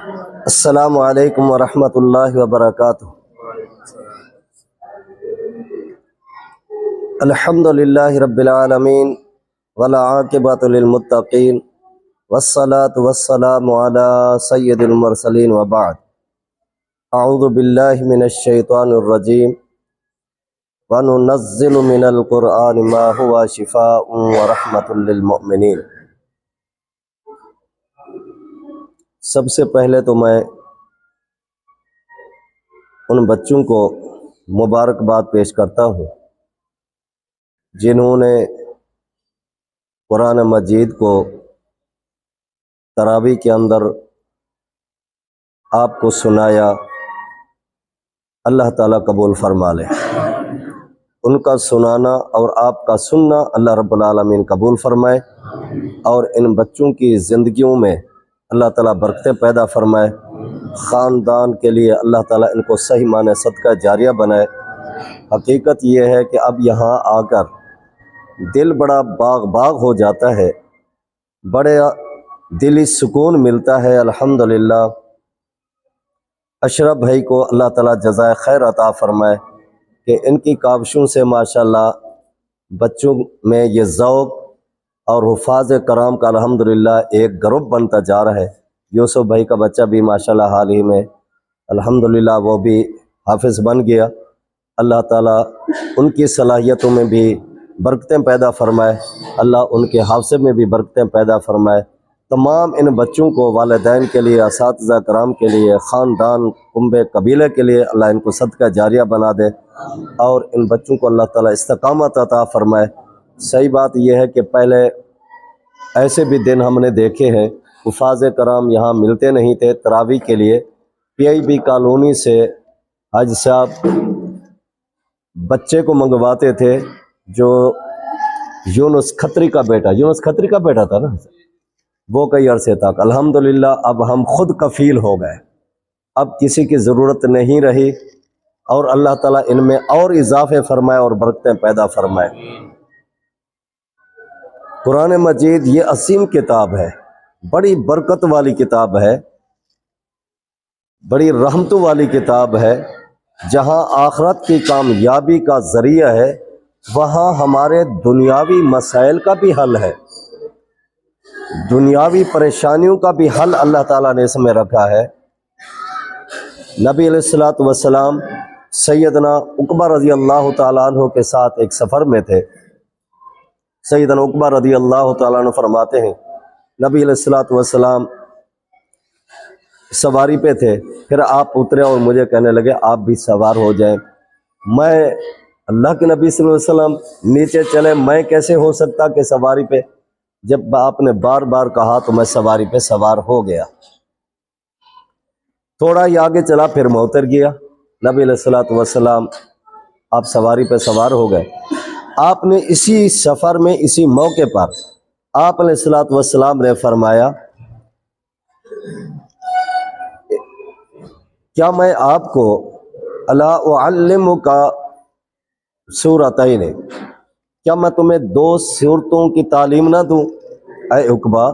السلام علیکم ورحمۃ اللہ وبرکاتہ۔ الحمد للہ رب العالمین والعاقبۃ للمتقین والصلاة والسلام علی سید المرسلین وبعد۔ اعوذ باللہ من الشیطان الرجیم وننزل من القرآن ما هو شفاء ورحمۃ للمؤمنین۔ سب سے پہلے تو میں ان بچوں کو مبارکباد پیش کرتا ہوں جنہوں نے قرآن مجید کو تراویح کے اندر آپ کو سنایا۔ اللہ تعالیٰ قبول فرما لے۔ ان کا سنانا اور آپ کا سننا اللہ رب العالمین قبول فرمائے، اور ان بچوں کی زندگیوں میں اللہ تعالیٰ برکتیں پیدا فرمائے۔ خاندان کے لیے اللہ تعالیٰ ان کو صحیح معنی صدقہ جاریہ بنائے۔ حقیقت یہ ہے کہ اب یہاں آ کر دل بڑا باغ ہو جاتا ہے، بڑے دلی سکون ملتا ہے۔ الحمدللہ اشرف بھائی کو اللہ تعالیٰ جزائے خیر عطا فرمائے کہ ان کی کاوشوں سے ماشاءاللہ بچوں میں یہ ذوق اور حفاظ کرام کا الحمدللہ ایک گروپ بنتا جا رہا ہے۔ یوسف بھائی کا بچہ بھی ماشاءاللہ حال ہی میں الحمدللہ وہ بھی حافظ بن گیا۔ اللہ تعالیٰ ان کی صلاحیتوں میں بھی برکتیں پیدا فرمائے، اللہ ان کے حافظے میں بھی برکتیں پیدا فرمائے۔ تمام ان بچوں کو، والدین کے لیے، اساتذہ کرام کے لیے، خاندان کنبے قبیلے کے لیے اللہ ان کو صدقہ جاریہ بنا دے، اور ان بچوں کو اللہ تعالیٰ استقامت عطا فرمائے۔ صحیح بات یہ ہے کہ پہلے ایسے بھی دن ہم نے دیکھے ہیں، حفاظ کرام یہاں ملتے نہیں تھے تراویح کے لیے۔ پی آئی بی کالونی سے حاج صاحب بچے کو منگواتے تھے، جو یونس کھتری کا بیٹا تھا نا، وہ کئی عرصے تک۔ الحمدللہ اب ہم خود کفیل ہو گئے، اب کسی کی ضرورت نہیں رہی، اور اللہ تعالیٰ ان میں اور اضافے فرمائے اور برکتیں پیدا فرمائے۔ قرآن مجید یہ عظیم کتاب ہے، بڑی برکت والی کتاب ہے، بڑی رحمتوں والی کتاب ہے۔ جہاں آخرت کی کامیابی کا ذریعہ ہے، وہاں ہمارے دنیاوی مسائل کا بھی حل ہے، دنیاوی پریشانیوں کا بھی حل اللہ تعالیٰ نے اس میں رکھا ہے۔ نبی علیہ السلام سیدنا عقبہ رضی اللہ تعالیٰ عنہ کے ساتھ ایک سفر میں تھے۔ سیدنا عقبہ رضی اللہ تعالیٰ عنہ فرماتے ہیں نبی علیہ السلام سواری پہ تھے، پھر آپ اترے اور مجھے کہنے لگے آپ بھی سوار ہو جائیں۔ میں اللہ کے نبی صلی اللہ علیہ وسلم نیچے چلے، میں کیسے ہو سکتا کہ سواری پہ؟ جب آپ نے بار بار کہا تو میں سواری پہ سوار ہو گیا۔ تھوڑا ہی آگے چلا، پھر میں اتر گیا۔ نبی علیہ السلام آپ سواری پہ سوار ہو گئے۔ آپ نے اسی سفر میں، اسی موقع پر آپ علیہ السلام نے فرمایا کیا میں آپ کو الا اعلمک سورتین، کیا میں تمہیں دو سورتوں کی تعلیم نہ دوں؟ اے عقبہ،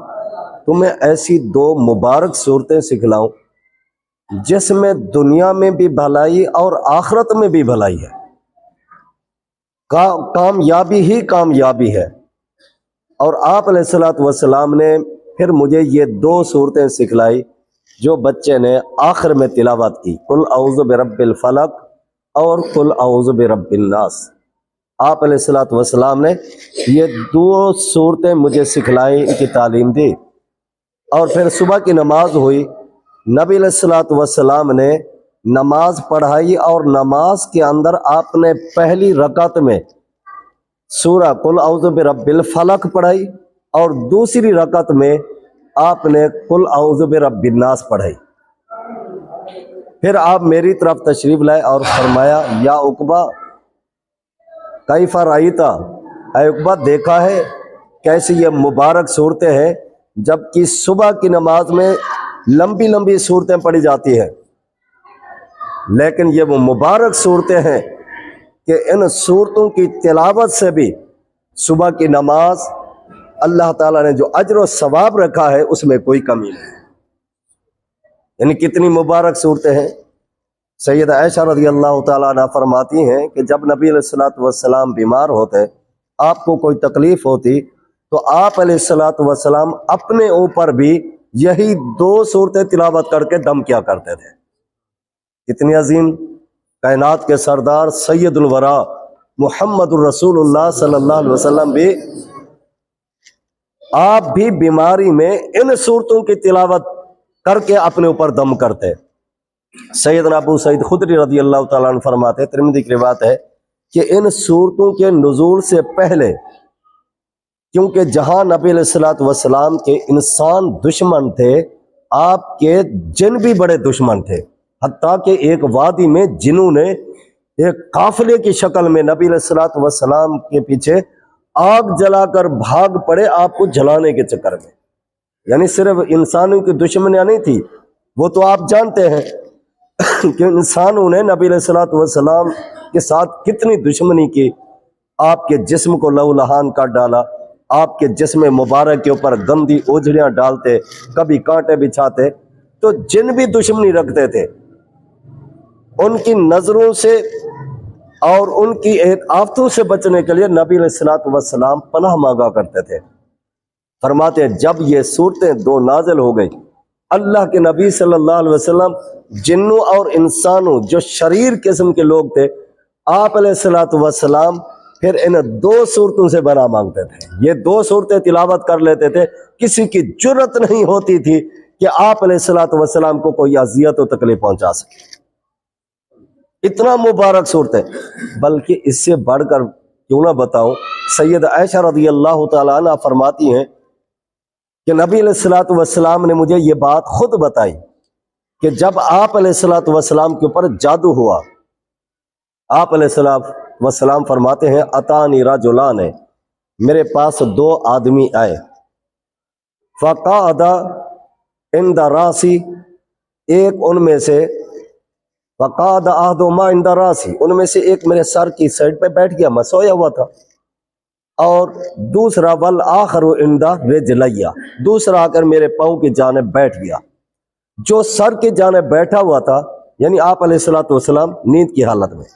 تمہیں ایسی دو مبارک صورتیں سکھلاؤں جس میں دنیا میں بھی بھلائی اور آخرت میں بھی بھلائی ہے، کامیابی ہی کامیابی ہے۔ اور آپ علیہ السلام نے پھر مجھے یہ دو صورتیں سکھلائی جو بچے نے آخر میں تلاوت کی، قل اعوذ برب الفلق اور قل اعوذ برب الناس۔ آپ علیہ السلام نے یہ دو صورتیں مجھے سکھلائیں، ان کی تعلیم دی۔ اور پھر صبح کی نماز ہوئی، نبی علیہ السلام نے نماز پڑھائی، اور نماز کے اندر آپ نے پہلی رکعت میں سورہ قل اعوذ برب الفلق پڑھائی، اور دوسری رکعت میں آپ نے قل اعوذ برب الناس پڑھائی۔ پھر آپ میری طرف تشریف لائے اور فرمایا یا عقبہ کیف رأیت، اے عقبہ دیکھا ہے کیسی یہ مبارک صورتیں ہیں، جبکہ صبح کی نماز میں لمبی لمبی صورتیں پڑھی جاتی ہیں، لیکن یہ وہ مبارک صورتیں ہیں کہ ان صورتوں کی تلاوت سے بھی صبح کی نماز اللہ تعالیٰ نے جو اجر و ثواب رکھا ہے اس میں کوئی کمی نہیں۔ یعنی کتنی مبارک صورتیں ہیں۔ سید عائشہ رضی اللہ تعالیٰ عنہ فرماتی ہیں کہ جب نبی علیہ الصلوۃ والسلام بیمار ہوتے، آپ کو کوئی تکلیف ہوتی، تو آپ علیہ الصلوۃ والسلام اپنے اوپر بھی یہی 2 صورتیں تلاوت کر کے دم کیا کرتے تھے۔ کتنی عظیم! کائنات کے سردار سید الورا محمد الرسول اللہ صلی اللہ علیہ وسلم بھی، آپ بھی بیماری میں ان صورتوں کی تلاوت کر کے اپنے اوپر دم کرتے۔ سیدنا ابو سعید خدری رضی اللہ تعالیٰ عنہ فرماتے، ترمذی کی روایت ہے کہ ان صورتوں کے نزول سے پہلے، کیونکہ جہاں نبی علیہ الصلوۃ والسلام کے انسان دشمن تھے، آپ کے جن بھی بڑے دشمن تھے، حتیٰ کہ ایک وادی میں جنہوں نے ایک قافلے کی شکل میں نبی علیہ الصلوۃ والسلام کے پیچھے آگ جلا کر بھاگ پڑے آپ کو جلانے کے چکر میں۔ یعنی صرف انسانوں کی دشمنیاں نہیں تھی، وہ تو آپ جانتے ہیں کہ انسانوں نے نبی علیہ الصلوۃ والسلام کے ساتھ کتنی دشمنی کی، آپ کے جسم کو لہو لہان کر ڈالا، آپ کے جسم مبارک کے اوپر گندی اوجھڑیاں ڈالتے، کبھی کانٹے بچھاتے۔ تو جن بھی دشمنی رکھتے تھے، ان کی نظروں سے اور ان کی ایک آفتوں سے بچنے کے لیے نبی علیہ الصلوۃ والسلام پناہ مانگا کرتے تھے۔ فرماتے ہیں جب یہ صورتیں 2 نازل ہو گئی، اللہ کے نبی صلی اللہ علیہ وسلم جنوں اور انسانوں جو شریر قسم کے لوگ تھے، آپ علیہ الصلوۃ والسلام پھر ان 2 صورتوں سے بنا مانگتے تھے۔ یہ 2 صورتیں تلاوت کر لیتے تھے، کسی کی جرت نہیں ہوتی تھی کہ آپ علیہ الصلوۃ والسلام کو کوئی اذیت و تکلیف پہنچا سکے۔ اتنا مبارک صورت ہے۔ بلکہ اس سے بڑھ کر کیوں نہ بتاؤں، سید عائشہ رضی اللہ تعالیٰ عنہ فرماتی ہیں کہ نبی علیہ الصلوۃ والسلام نے مجھے یہ بات خود بتائی کہ جب آپ علیہ الصلوۃ والسلام کے اوپر جادو ہوا، آپ علیہ الصلوۃ والسلام فرماتے ہیں اتانی رجلان، میرے پاس 2 آدمی آئے، فقعد عند راسی، ایک ان میں سے فقعد احدهما عند راسی، ان میں سے ایک میرے سر کی سائڈ پہ بیٹھ گیا، میں سویا ہوا تھا، اور دوسرا والآخر عند رجلیا، دوسرا آ کر میرے پاؤں کی جانب بیٹھ گیا۔ جو سر کی جانب بیٹھا ہوا تھا، یعنی آپ علیہ الصلوۃ والسلام نیند کی حالت میں،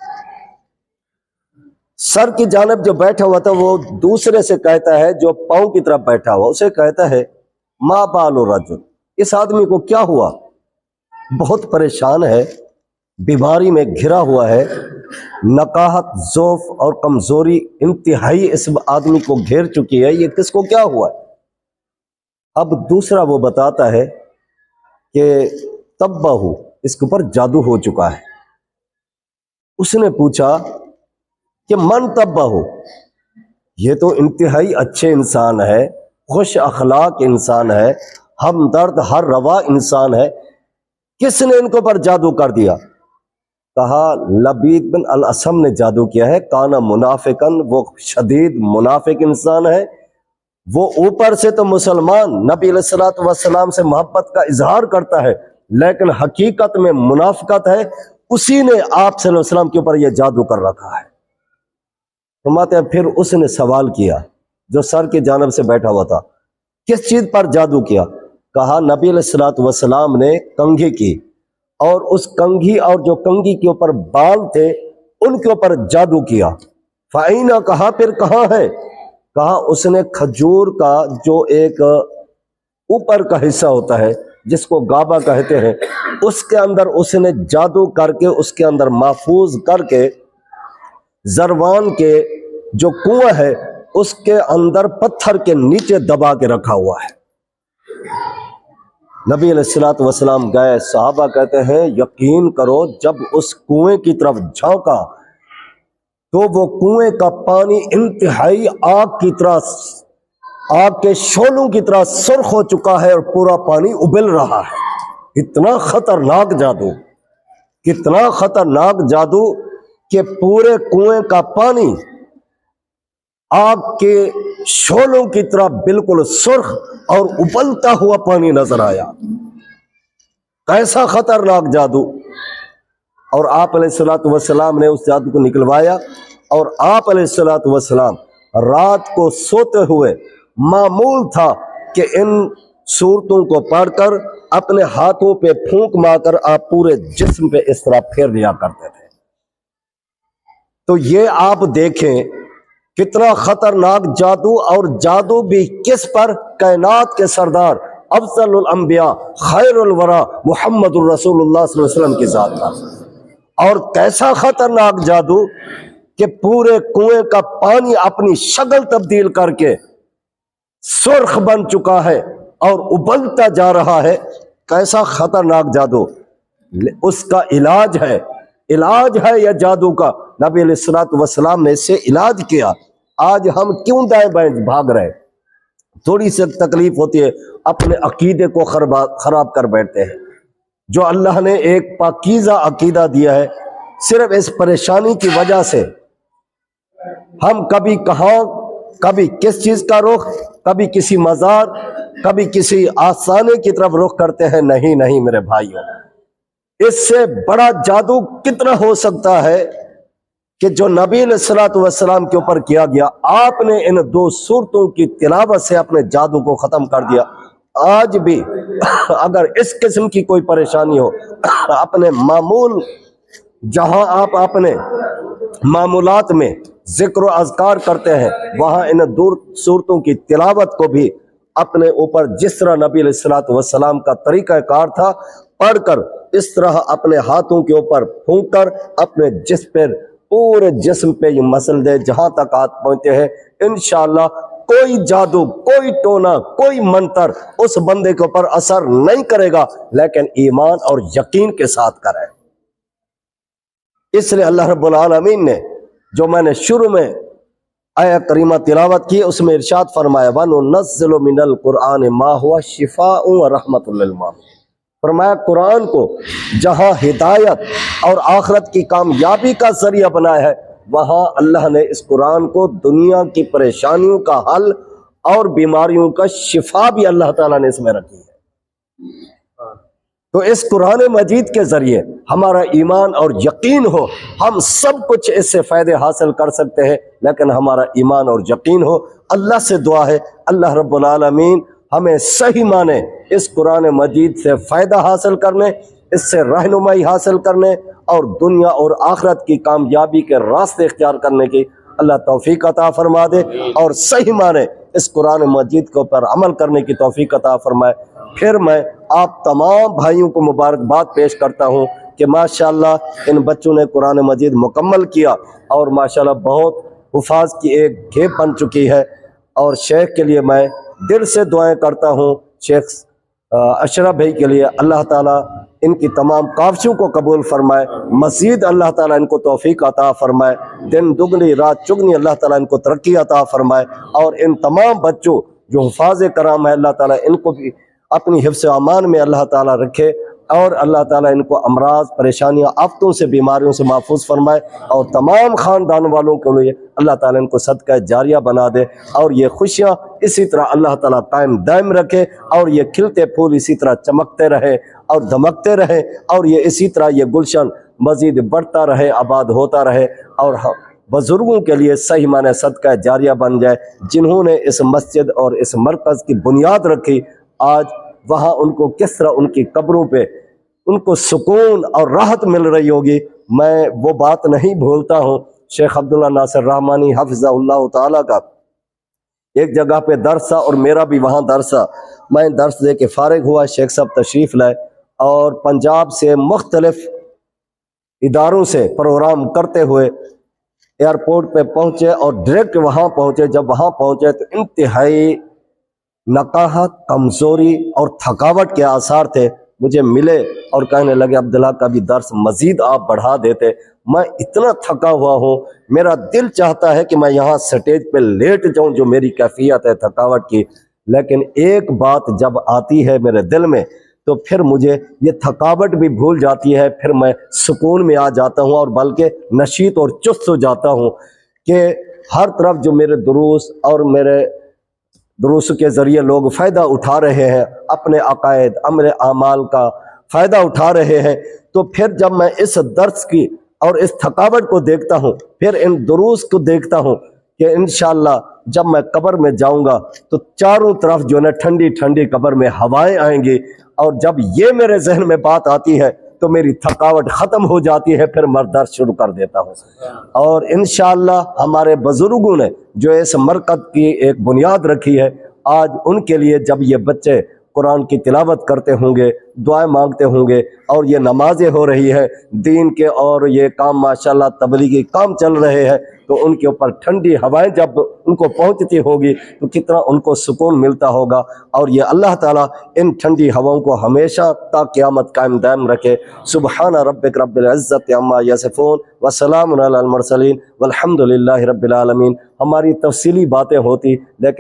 سر کی جانب جو بیٹھا ہوا تھا، وہ دوسرے سے کہتا ہے جو پاؤں کی طرف بیٹھا ہوا، اسے کہتا ہے ما بال الرجل، اس آدمی کو کیا ہوا؟ بہت پریشان ہے، بیماری میں گھرا ہوا ہے، نقاہت، ضعف اور کمزوری انتہائی اس آدمی کو گھیر چکی ہے، یہ کس کو کیا ہوا ہے؟ اب دوسرا وہ بتاتا ہے کہ تبہ، اس کے اوپر جادو ہو چکا ہے۔ اس نے پوچھا کہ من تبہ، یہ تو انتہائی اچھے انسان ہے، خوش اخلاق انسان ہے، ہمدرد ہر روا انسان ہے، کس نے ان کو پر جادو کر دیا؟ کہا لبید بن الاسم نے جادو کیا ہے، کانا منافقن، وہ شدید منافق انسان ہے، وہ اوپر سے تو مسلمان، نبی علیہ الصلوۃ والسلام سے محبت کا اظہار کرتا ہے، لیکن حقیقت میں منافقت ہے، اسی نے آپ صلی اللہ علیہ وسلم کے اوپر یہ جادو کر رکھا ہے۔ فرماتے ہیں پھر اس نے سوال کیا، جو سر کی جانب سے بیٹھا ہوا تھا، کس چیز پر جادو کیا؟ کہا نبی علیہ الصلوۃ والسلام نے کنگھی کی، اور اس کنگھی اور جو کنگھی کے اوپر بال تھے ان کے اوپر جادو کیا۔ فائنہ، کہا پھر کہاں ہے؟ کہا اس نے کھجور کا جو ایک اوپر کا حصہ ہوتا ہے جس کو گابا کہتے ہیں، اس کے اندر اس نے جادو کر کے اس کے اندر محفوظ کر کے زروان کے جو کنواں ہے اس کے اندر پتھر کے نیچے دبا کے رکھا ہوا ہے۔ نبی علیہ الصلوۃ والسلام گئے، صحابہ کہتے ہیں یقین کرو جب اس کنویں کی طرف جھانکا تو وہ کنویں کا پانی انتہائی آگ کی طرح، آگ کے شعلوں کی طرح سرخ ہو چکا ہے اور پورا پانی ابل رہا ہے۔ اتنا خطرناک جادو، کتنا خطرناک جادو کہ پورے کنویں کا پانی آگ کے شعلوں کی طرح بالکل سرخ اور ابلتا ہوا پانی نظر آیا۔ کیسا خطرناک جادو! اور آپ علیہ الصلوۃ والسلام نے اس جادو کو نکلوایا، اور آپ علیہ الصلوۃ والسلام رات کو سوتے ہوئے معمول تھا کہ ان صورتوں کو پڑھ کر اپنے ہاتھوں پہ پھونک مار کر آپ پورے جسم پہ اس طرح پھیر لیا کرتے تھے۔ تو یہ آپ دیکھیں کتنا خطرناک جادو، اور جادو بھی کس پر؟ کائنات کے سردار افضل الانبیاء خیر الورا محمد الرسول اللہ صلی اللہ علیہ وسلم کی ذات پر۔ اور کیسا خطرناک جادو کہ پورے کنویں کا پانی اپنی شکل تبدیل کر کے سرخ بن چکا ہے اور ابلتا جا رہا ہے۔ کیسا خطرناک جادو! اس کا علاج ہے یا جادو کا؟ نبی علیہ الصلوۃ والسلام نے اس سے علاج کیا۔ آج ہم کیوں دائیں بائیں بھاگ رہے ہیں؟ تھوڑی سی تکلیف ہوتی ہے اپنے عقیدے کو خراب کر بیٹھتے ہیں۔ جو اللہ نے ایک پاکیزہ عقیدہ دیا ہے، صرف اس پریشانی کی وجہ سے ہم کبھی کہاں، کبھی کس چیز کا رخ، کبھی کسی مزار، کبھی کسی آستانے کی طرف رخ کرتے ہیں۔ نہیں میرے بھائیوں، اس سے بڑا جادو کتنا ہو سکتا ہے کہ جو نبی علیہ الصلوۃ والسلام کے اوپر کیا گیا۔ آپ نے ان 2 سورتوں کی تلاوت سے اپنے جادو کو ختم کر دیا۔ آج بھی اگر اس قسم کی کوئی پریشانی ہو، اپنے معمول، جہاں آپ اپنے معمولات میں ذکر و اذکار کرتے ہیں، وہاں ان 2 سورتوں کی تلاوت کو بھی اپنے اوپر جس طرح نبی علیہ الصلوۃ والسلام کا طریقہ کار تھا پڑھ کر، اس طرح اپنے ہاتھوں کے اوپر پھونک کر اپنے جسم پر، پورے جسم پہ یہ مسل دے جہاں تک ہاتھ پہنچتے ہیں۔ انشاءاللہ کوئی جادو، کوئی ٹونا، کوئی منتر اس بندے کے اوپر اثر نہیں کرے گا، لیکن ایمان اور یقین کے ساتھ کرے۔ اس لیے اللہ رب العالمین نے، جو میں نے شروع میں آیت کریمہ تلاوت کی، اس میں ارشاد فرمایا وَنُنَزِّلُ مِنَ الْقُرْآنِ مَا هُوَ شِفَاءٌ وَرَحْمَةٌ لِّلْمُؤْمِنِينَ۔ فرمایا قرآن کو جہاں ہدایت اور آخرت کی کامیابی کا ذریعہ بنایا ہے، وہاں اللہ نے اس قرآن کو دنیا کی پریشانیوں کا حل اور بیماریوں کا شفا بھی اللہ تعالیٰ نے اس میں رکھی ہے۔ تو اس قرآن مجید کے ذریعے ہمارا ایمان اور یقین ہو، ہم سب کچھ اس سے فائدے حاصل کر سکتے ہیں، لیکن ہمارا ایمان اور یقین ہو۔ اللہ سے دعا ہے اللہ رب العالمین ہمیں صحیح معنی اس قرآن مجید سے فائدہ حاصل کرنے، اس سے رہنمائی حاصل کرنے اور دنیا اور آخرت کی کامیابی کے راستے اختیار کرنے کی اللہ توفیق عطا فرما دے، اور صحیح معنی اس قرآن مجید کے اوپر عمل کرنے کی توفیق عطا فرمائے۔ پھر میں آپ تمام بھائیوں کو مبارکباد پیش کرتا ہوں کہ ماشاءاللہ ان بچوں نے قرآن مجید مکمل کیا، اور ماشاءاللہ بہت حفاظ کی ایک گھیپ بن چکی ہے، اور شیخ کے لیے میں دل سے دعائیں کرتا ہوں، شیخ اشرف بھائی کے لیے اللہ تعالیٰ ان کی تمام کاوشوں کو قبول فرمائے، مزید اللہ تعالیٰ ان کو توفیق عطا فرمائے، دن دگنی رات چگنی اللہ تعالیٰ ان کو ترقی عطا فرمائے، اور ان تمام بچوں جو حفاظ کرام ہے اللہ تعالیٰ ان کو بھی اپنی حفظ و امان میں اللہ تعالیٰ رکھے، اور اللہ تعالیٰ ان کو امراض، پریشانیاں، آفتوں سے، بیماریوں سے محفوظ فرمائے، اور تمام خاندان والوں کے لیے اللہ تعالیٰ ان کو صدقہ جاریہ بنا دے، اور یہ خوشیاں اسی طرح اللہ تعالیٰ قائم دائم رکھے، اور یہ کھلتے پھول اسی طرح چمکتے رہے اور دھمکتے رہے، اور یہ اسی طرح یہ گلشن مزید بڑھتا رہے، آباد ہوتا رہے، اور بزرگوں کے لیے صحیح معنی صدقہ جاریہ بن جائے، جنہوں نے اس مسجد اور اس مرکز کی بنیاد رکھی۔ آج وہاں ان کو کس طرح ان کی قبروں پہ ان کو سکون اور راحت مل رہی ہوگی، میں وہ بات نہیں بھولتا ہوں۔ شیخ عبداللہ ناصر رحمانی حفظہ اللہ تعالیٰ کا ایک جگہ پہ درس تھا، اور میرا بھی وہاں درس تھا، میں درس دے کے فارغ ہوا، شیخ صاحب تشریف لائے، اور پنجاب سے مختلف اداروں سے پروگرام کرتے ہوئے ایئرپورٹ پہ پہنچے، اور ڈائریکٹ وہاں پہنچے۔ جب وہاں پہنچے تو انتہائی نقاہت، کمزوری اور تھکاوٹ کے آثار تھے۔ مجھے ملے اور کہنے لگے عبداللہ کا بھی درس مزید آپ بڑھا دیتے، میں اتنا تھکا ہوا ہوں، میرا دل چاہتا ہے کہ میں یہاں سٹیج پہ لیٹ جاؤں، جو میری کیفیت ہے تھکاوٹ کی، لیکن ایک بات جب آتی ہے میرے دل میں تو پھر مجھے یہ تھکاوٹ بھی بھول جاتی ہے، پھر میں سکون میں آ جاتا ہوں، اور بلکہ نشیط اور چست ہو جاتا ہوں کہ ہر طرف جو میرے دروس اور میرے دروس کے ذریعے لوگ فائدہ اٹھا رہے ہیں، اپنے عقائد، امر اعمال کا فائدہ اٹھا رہے ہیں، تو پھر جب میں اس درس کی اور اس تھکاوٹ کو دیکھتا ہوں، پھر ان دروس کو دیکھتا ہوں کہ انشاءاللہ جب میں قبر میں جاؤں گا تو چاروں طرف جو ہے نا ٹھنڈی ٹھنڈی قبر میں ہوائیں آئیں گی، اور جب یہ میرے ذہن میں بات آتی ہے تو میری تھکاوٹ ختم ہو جاتی ہے، پھر میں درس شروع کر دیتا ہوں۔ اور انشاءاللہ ہمارے بزرگوں نے جو اس مرکز کی ایک بنیاد رکھی ہے، آج ان کے لیے جب یہ بچے قرآن کی تلاوت کرتے ہوں گے، دعائیں مانگتے ہوں گے، اور یہ نمازیں ہو رہی ہے دین کے، اور یہ کام ماشاءاللہ تبلیغی کام چل رہے ہیں، تو ان کے اوپر ٹھنڈی ہوائیں جب ان کو پہنچتی ہوگی تو کتنا ان کو سکون ملتا ہوگا۔ اور یہ اللہ تعالیٰ ان ٹھنڈی ہواؤں کو ہمیشہ تا قیامت قائم دائم رکھے۔ سبحان ربک رب العزت عما یصفون وسلام علی المرسلین والحمد للہ رب العالمین۔ ہماری تفصیلی باتیں ہوتی لیکن